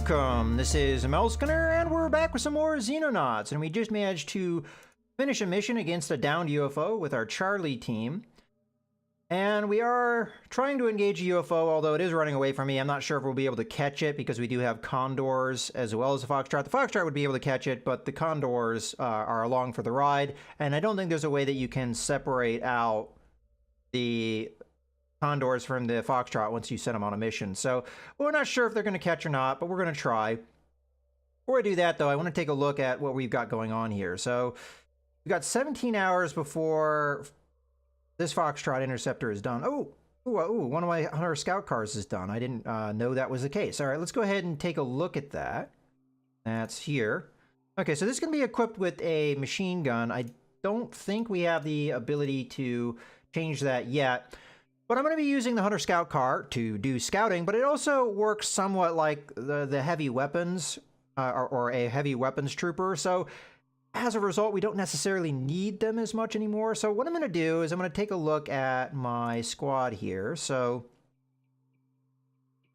Welcome! This is Unwelcome, and we're back with some more Xenonauts, and we just managed to finish a mission against a downed UFO with our Charlie team. And we are trying to engage a UFO, although it is running away from me. I'm not sure if we'll be able to catch it because we do have condors as well as the Foxtrot. The Foxtrot would be able to catch it, but the condors are along for the ride, and I don't think there's a way that you can separate out the condors from the Foxtrot once you send them on a mission. So we're not sure if they're going to catch or not, but we're going to try. Before I do that, though, I want to take a look at what we've got going on here. So we've got 17 hours before this Foxtrot interceptor is done. Oh, one of my Hunter Scout cars is done. I didn't know that was the case. All right, let's go ahead and take a look at that. That's here. Okay, so this is going to be equipped with a machine gun. I don't think we have the ability to change that yet. But I'm going to be using the Hunter Scout car to do scouting, but it also works somewhat like the heavy weapons or a heavy weapons trooper. So as a result, we don't necessarily need them as much anymore. So what I'm going to do is I'm going to take a look at my squad here. So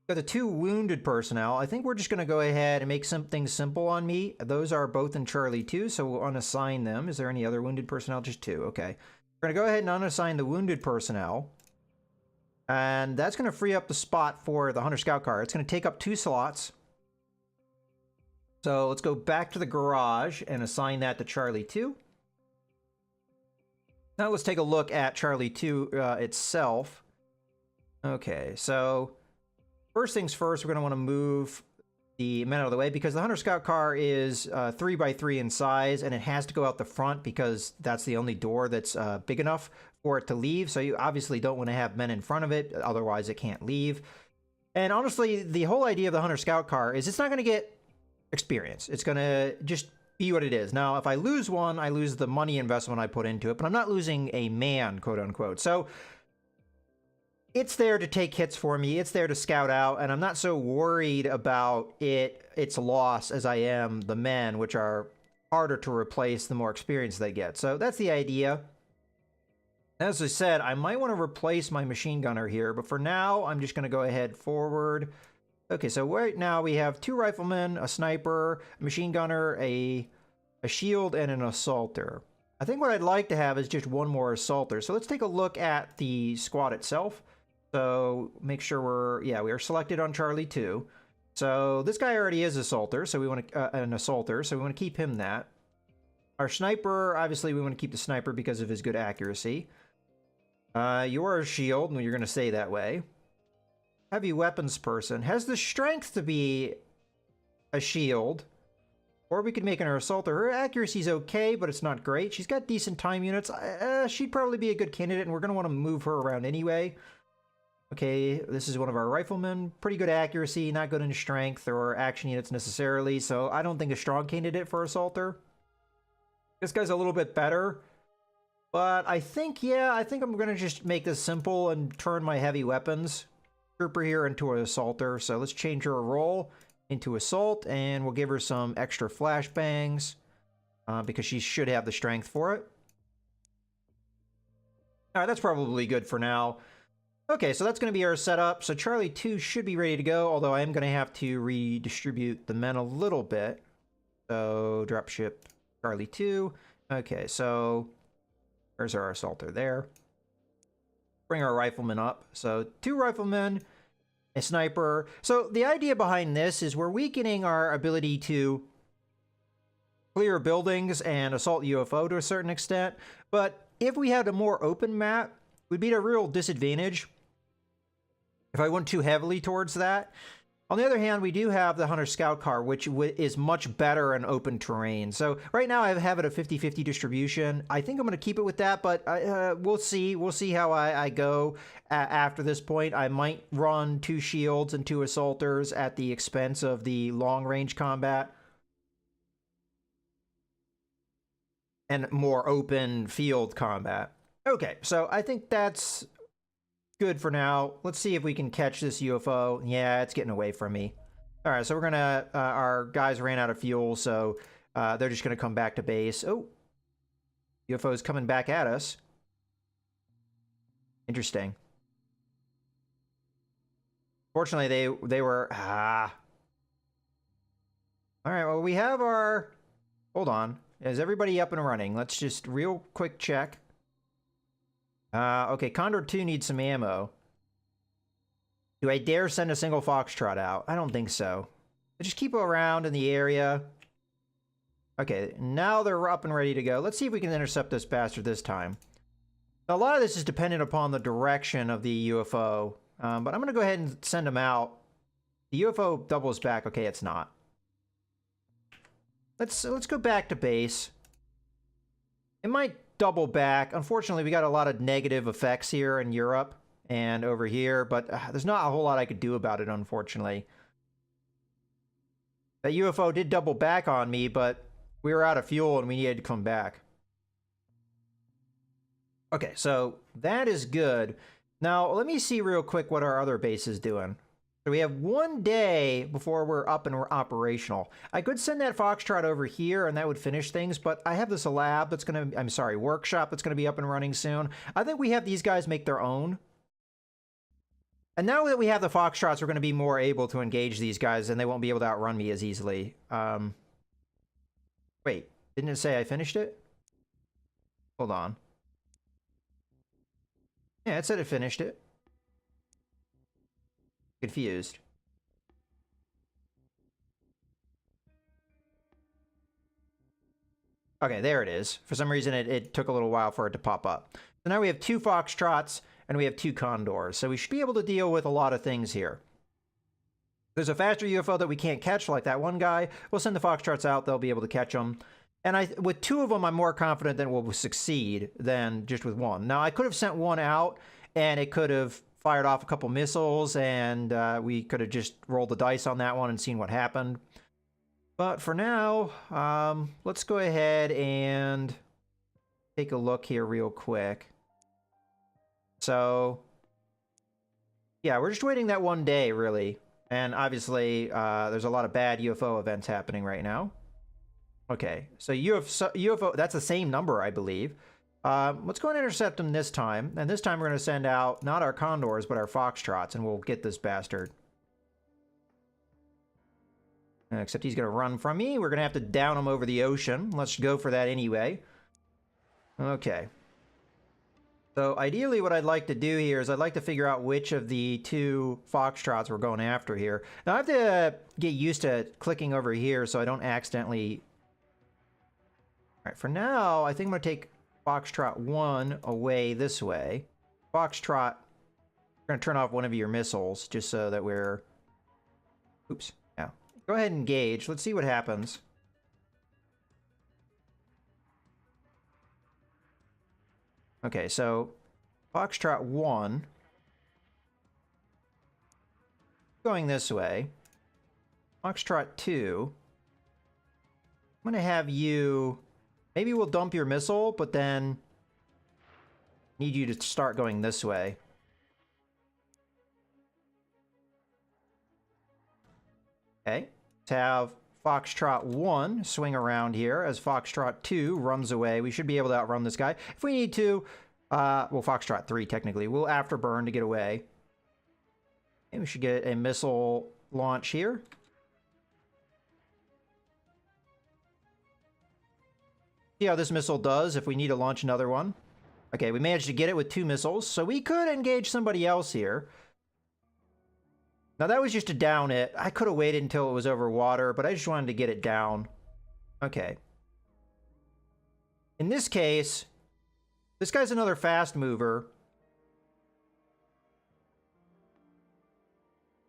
got the 2 wounded personnel. I think we're just going to go ahead and make something simple on me. Those are both in Charlie 2, so we'll unassign them. Is there any other wounded personnel? Just 2. Okay. We're going to go ahead and unassign the wounded personnel. And that's going to free up the spot for the Hunter Scout car. It's going to take up 2 slots. So let's go back to the garage and assign that to Charlie 2. Now let's take a look at Charlie 2 itself. Okay, so first things first, we're going to want to move the men out of the way because the Hunter Scout car is 3x3 in size, and it has to go out the front because that's the only door that's big enough for it to leave. So you obviously don't want to have men in front of it, otherwise it can't leave. And honestly, the whole idea of the Hunter Scout car is it's not going to get experience. It's going to just be what it is. Now, if I lose one, I lose the money investment I put into it, but I'm not losing a man, quote unquote. So it's there to take hits for me. It's there to scout out, and I'm not so worried about its loss as I am the men, which are harder to replace the more experience they get. So that's the idea. As I said, I might want to replace my machine gunner here, but for now, I'm just going to go ahead forward. Okay, so right now we have 2 riflemen, a sniper, a machine gunner, a shield, and an assaulter. I think what I'd like to have is just 1 more assaulter. So let's take a look at the squad itself. So make sure we are selected on Charlie 2. So this guy already is assaulter, so we want to an assaulter, so we want to keep him that. Our sniper, obviously we want to keep the sniper because of his good accuracy. You're a shield, and you're going to stay that way. Heavy weapons person has the strength to be a shield, or we could make her assaulter. Her accuracy's okay, but it's not great. She's got decent time units. She'd probably be a good candidate, and we're going to want to move her around anyway. Okay, this is one of our riflemen. Pretty good accuracy, not good in strength or action units necessarily, so I don't think a strong candidate for assaulter. This guy's a little bit better, but I think I'm going to just make this simple and turn my heavy weapons trooper here into an assaulter. So let's change her role into assault, and we'll give her some extra flashbangs because she should have the strength for it. All right, that's probably good for now. Okay, so that's going to be our setup. So Charlie 2 should be ready to go, although I am going to have to redistribute the men a little bit. So dropship Charlie 2. Okay, so there's our assaulter there. Bring our riflemen up. So 2 riflemen, a sniper. So the idea behind this is we're weakening our ability to clear buildings and assault UFO to a certain extent. But if we had a more open map, we'd be at a real disadvantage if I went too heavily towards that. On the other hand, we do have the Hunter Scout car, which is much better in open terrain. So right now I have it a 50-50 distribution. I think I'm going to keep it with that, but we'll see. We'll see how I go after this point. I might run 2 shields and 2 assaulters at the expense of the long-range combat and more open field combat. Okay, so I think that's good for now. Let's see if we can catch this UFO. Yeah, it's getting away from me. All right, so we're gonna, our guys ran out of fuel, so they're just gonna come back to base. Oh, UFO's coming back at us. Interesting. Fortunately, they were... All right, well, we have our... Hold on. Is everybody up and running? Let's just real quick check. Okay, Condor 2 needs some ammo. Do I dare send a single Foxtrot out? I don't think so. Just keep around in the area. Okay, now they're up and ready to go. Let's see if we can intercept this bastard this time. Now, a lot of this is dependent upon the direction of the UFO, but I'm going to go ahead and send them out. The UFO doubles back. Okay, it's not. Let's go back to base. It might double back. Unfortunately, we got a lot of negative effects here in Europe and over here, but there's not a whole lot I could do about it, unfortunately. That UFO did double back on me, but we were out of fuel and we needed to come back. Okay, so that is good. Now, let me see real quick what our other base is doing. So we have 1 day before we're up and we're operational. I could send that Foxtrot over here and that would finish things, but I have this lab that's going to, I'm sorry, workshop that's going to be up and running soon. I think we have these guys make their own. And now that we have the Foxtrots, we're going to be more able to engage these guys and they won't be able to outrun me as easily. Wait, didn't it say I finished it? Hold on. Yeah, it said it finished it. Confused. Okay, there it is. For some reason, it took a little while for it to pop up. So now we have 2 Foxtrots and we have 2 Condors. So we should be able to deal with a lot of things here. There's a faster UFO that we can't catch, like that one guy. We'll send the Foxtrots out. They'll be able to catch them. And with 2 of them, I'm more confident that we'll succeed than just with 1. Now, I could have sent 1 out and it could have fired off a couple missiles and we could have just rolled the dice on that one and seen what happened. But for now, let's go ahead and take a look here real quick. So, yeah, we're just waiting that 1 day, really. And obviously, there's a lot of bad UFO events happening right now. Okay, so UFO, that's the same number, I believe. Let's go and intercept them this time. And this time we're going to send out not our Condors, but our Foxtrots, and we'll get this bastard. Except he's going to run from me. We're going to have to down him over the ocean. Let's go for that anyway. Okay. So ideally what I'd like to do here is I'd like to figure out which of the 2 Foxtrots we're going after here. Now I have to get used to clicking over here so I don't accidentally... All right, for now, I think I'm going to take Foxtrot 1 away this way. Foxtrot, we're going to turn off one of your missiles just so that we're... Oops. Yeah. Go ahead and engage. Let's see what happens. Okay, so Foxtrot 1 going this way. Foxtrot 2, I'm going to have you... Maybe we'll dump your missile, but then need you to start going this way. Okay, let's have Foxtrot 1 swing around here as Foxtrot 2 runs away. We should be able to outrun this guy. If we need to, well, Foxtrot 3 technically, we'll afterburn to get away. And we should get a missile launch here. See how this missile does if we need to launch another one. Okay, we managed to get it with 2 missiles, so we could engage somebody else here. Now that was just to down it. I could have waited until it was over water, but I just wanted to get it down. Okay. In this case, this guy's another fast mover.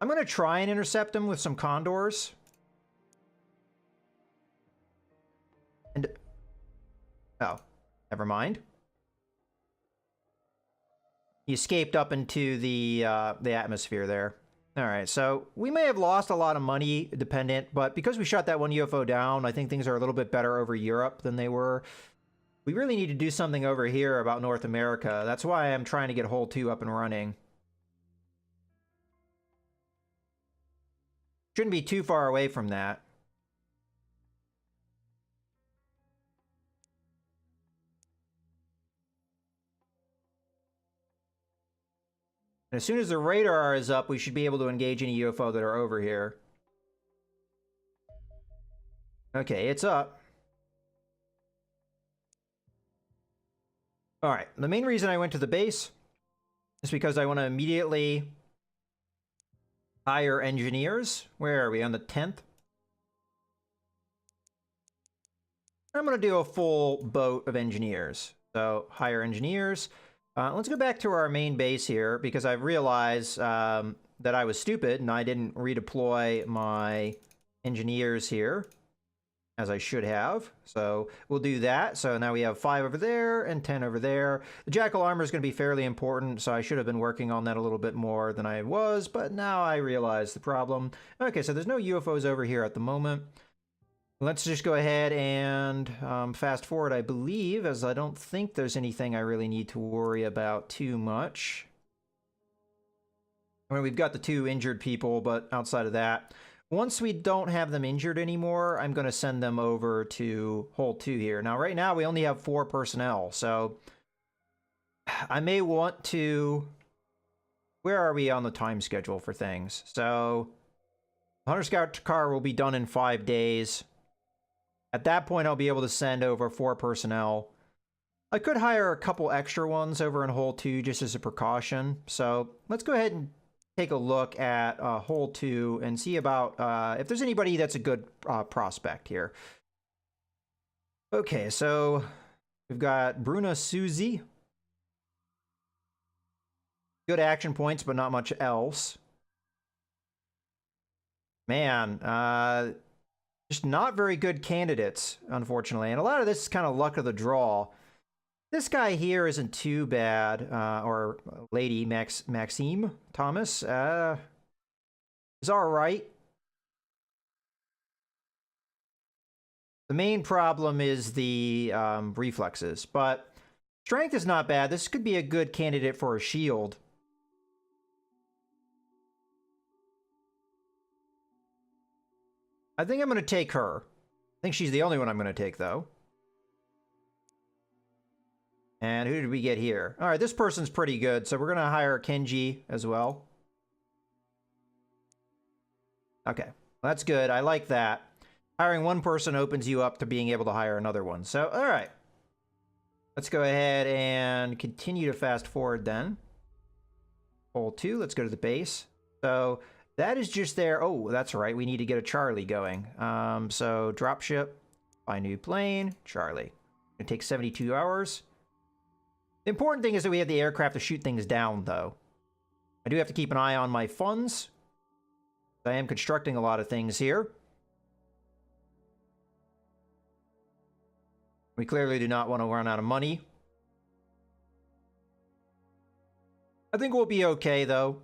I'm going to try and intercept him with some Condors. And... Oh, never mind. He escaped up into the atmosphere there. All right, so we may have lost a lot of money dependent, but because we shot that one UFO down, I think things are a little bit better over Europe than they were. We really need to do something over here about North America. That's why I'm trying to get Hull 2 up and running. Shouldn't be too far away from that. And as soon as the radar is up, we should be able to engage any UFO that are over here. Okay, it's up. All right, the main reason I went to the base is because I want to immediately hire engineers. Where are we, on the 10th? I'm going to do a full boat of engineers. So, hire engineers. Let's go back to our main base here, because I've realized that I was stupid and I didn't redeploy my engineers here, as I should have. So we'll do that. So now we have 5 over there and 10 over there. The Jackal armor is going to be fairly important, so I should have been working on that a little bit more than I was, but now I realize the problem. Okay, so there's no UFOs over here at the moment. Let's just go ahead and fast forward, I believe, as I don't think there's anything I really need to worry about too much. I mean, we've got the 2 injured people, but outside of that, once we don't have them injured anymore, I'm going to send them over to Hold 2 here. Now, right now, we only have 4 personnel, so I may want to... Where are we on the time schedule for things? So, Hunter Scout car will be done in 5 days. At that point, I'll be able to send over 4 personnel. I could hire a couple extra ones over in Hold 2 just as a precaution. So, let's go ahead and take a look at Hole 2 and see about if there's anybody that's a good prospect here. Okay, so we've got Bruna Suzy. Good action points, but not much else. Man, just not very good candidates, unfortunately. And a lot of this is kind of luck of the draw. This guy here isn't too bad, or lady, Maxime Thomas, is all right. The main problem is the reflexes, but strength is not bad. This could be a good candidate for a shield. I think I'm going to take her. I think she's the only one I'm going to take, though. And who did we get here? All right, this person's pretty good, so we're going to hire Kenji as well. Okay, that's good. I like that. Hiring one person opens you up to being able to hire another one. So, all right. Let's go ahead and continue to fast forward then. Hole 2, let's go to the base. So, that is just there. Oh, that's right. We need to get a Charlie going. So, dropship, find new plane, Charlie. It takes 72 hours. The important thing is that we have the aircraft to shoot things down, though. I do have to keep an eye on my funds. I am constructing a lot of things here. We clearly do not want to run out of money. I think we'll be okay, though.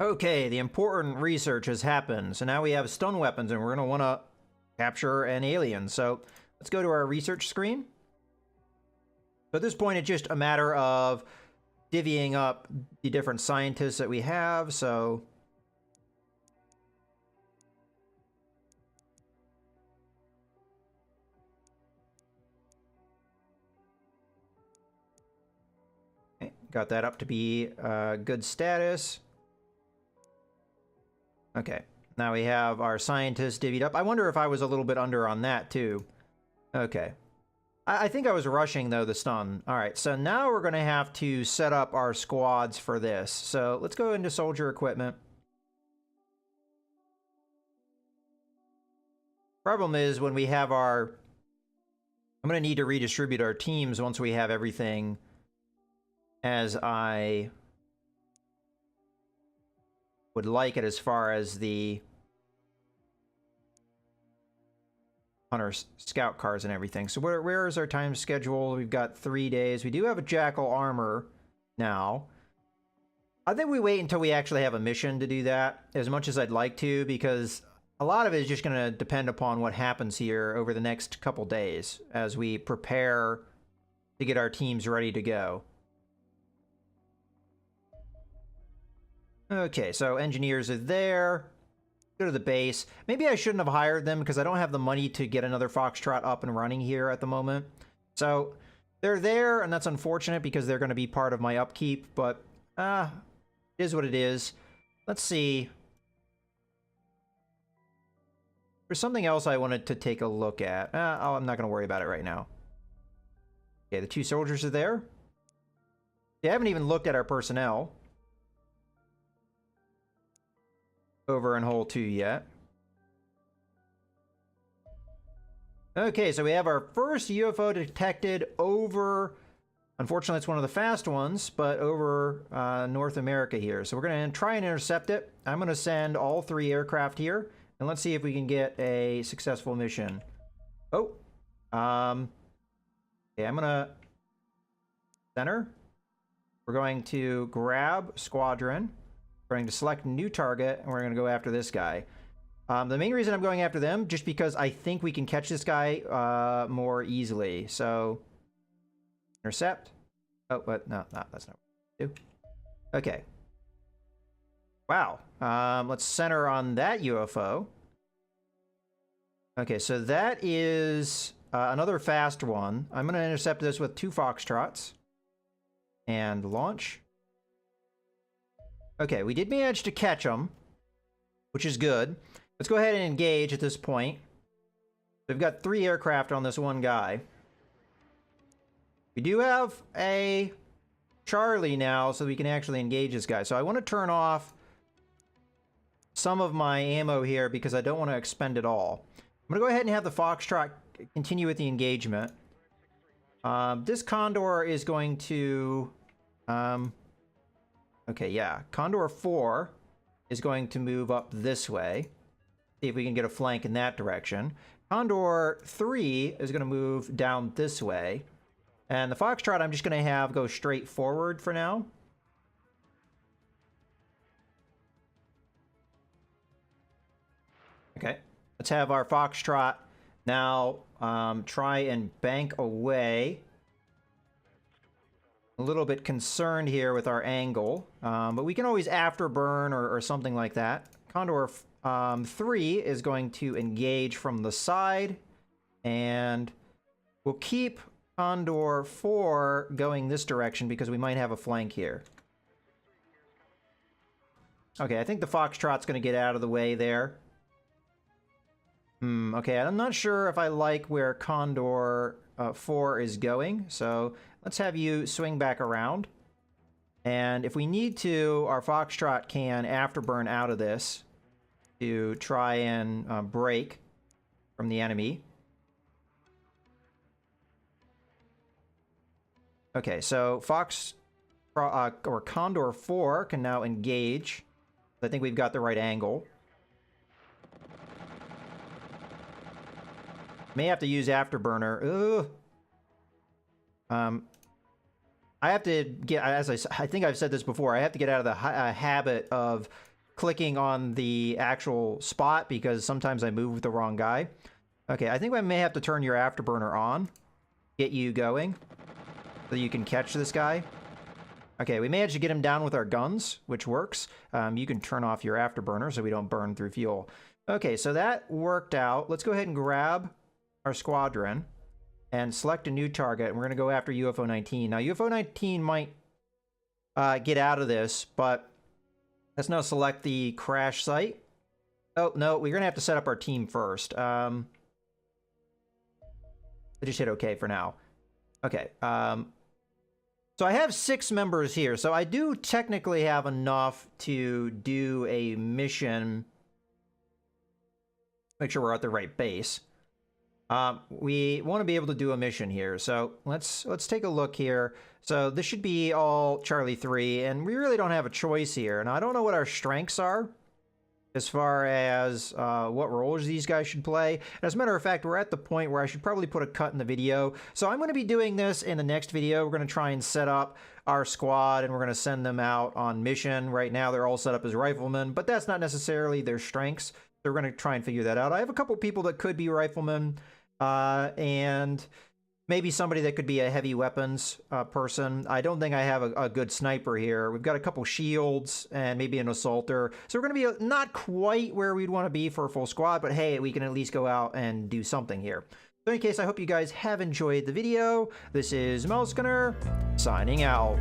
Okay, the important research has happened. So now we have stun weapons, and we're going to want to capture an alien. So let's go to our research screen. So at this point, it's just a matter of divvying up the different scientists that we have. So okay, got that up to be good status. Okay, now we have our scientists divvied up. I wonder if I was a little bit under on that, too. Okay. I think I was rushing, though, the stun. All right, so now we're going to have to set up our squads for this. So let's go into soldier equipment. Problem is, when we have our... I'm going to need to redistribute our teams once we have everything as I would like it as far as the Hunter Scout cars and everything. So where is our time schedule? We've got 3 days. We do have a Jackal armor now. I think we wait until we actually have a mission to do that, as much as I'd like to, because a lot of it is just going to depend upon what happens here over the next couple days as we prepare to get our teams ready to go. Okay, so engineers are there. Go to the base. Maybe I shouldn't have hired them because I don't have the money to get another Foxtrot up and running here at the moment. So they're there, and that's unfortunate because they're going to be part of my upkeep, but It is what it is. Let's see. There's something else I wanted to take a look at. Oh, I'm not going to worry about it right now. Okay, the 2 soldiers are there. They haven't even looked at our personnel over in hole 2 yet. Okay, so we have our first UFO detected over, unfortunately it's one of the fast ones, but over North America here. So we're going to try and intercept it. I'm going to send all 3 aircraft here, and let's see if we can get a successful mission. Oh, okay, I'm going to center. We're going to grab squadron. We're going to select new target, and we're going to go after this guy. The main reason I'm going after them, just because I think we can catch this guy more easily. So, intercept. Oh, but no, that's not what we do. Okay. Wow. Let's center on that UFO. Okay, so that is another fast one. I'm going to intercept this with 2 Foxtrots. And launch. Okay, we did manage to catch them, which is good. Let's go ahead and engage at this point. We've got 3 aircraft on this one guy. We do have a Charlie now, so we can actually engage this guy. So I want to turn off some of my ammo here because I don't want to expend it all. I'm going to go ahead and have the Foxtrot continue with the engagement. This Condor is going to... okay, yeah. Condor 4 is going to move up this way. See if we can get a flank in that direction. Condor 3 is going to move down this way. And the Foxtrot I'm just going to have go straight forward for now. Okay. Let's have our Foxtrot now try and bank away. A little bit concerned here with our angle. But we can always afterburn or something like that. Condor 3 is going to engage from the side, and we'll keep Condor 4 going this direction because we might have a flank here. Okay, I think the Foxtrot's going to get out of the way there. Okay, I'm not sure if I like where Condor 4 is going, so let's have you swing back around. And if we need to, our Foxtrot can afterburn out of this to try and break from the enemy. Okay, so or Condor 4 can now engage. I think we've got the right angle. May have to use afterburner. Ugh. I have to get, as I think I've said this before, I have to get out of the habit of clicking on the actual spot because sometimes I move with the wrong guy. Okay, I think I may have to turn your afterburner on, get you going, so you can catch this guy. Okay, we managed to get him down with our guns, which works. You can turn off your afterburner so we don't burn through fuel. Okay, so that worked out. Let's go ahead and grab our squadron and select a new target, and we're going to go after UFO 19. Now, UFO 19 might get out of this, but let's now select the crash site. Oh, no, we're going to have to set up our team first. I just hit OK for now. Okay, so I have 6 members here, so I do technically have enough to do a mission. Make sure we're at the right base. We want to be able to do a mission here, so let's take a look here. So this should be all Charlie 3, and we really don't have a choice here. And I don't know what our strengths are as far as what roles these guys should play. As a matter of fact, we're at the point where I should probably put a cut in the video. So I'm going to be doing this in the next video. We're going to try and set up our squad, and we're going to send them out on mission. Right now, they're all set up as riflemen, but that's not necessarily their strengths. So we're going to try and figure that out. I have a couple people that could be riflemen, and maybe somebody that could be a heavy weapons person. I don't think I have a good sniper here. We've got a couple shields and maybe an assaulter. So we're going to be not quite where we'd want to be for a full squad, but hey, we can at least go out and do something here. So in any case, I hope you guys have enjoyed the video. This is Melskinner, signing out.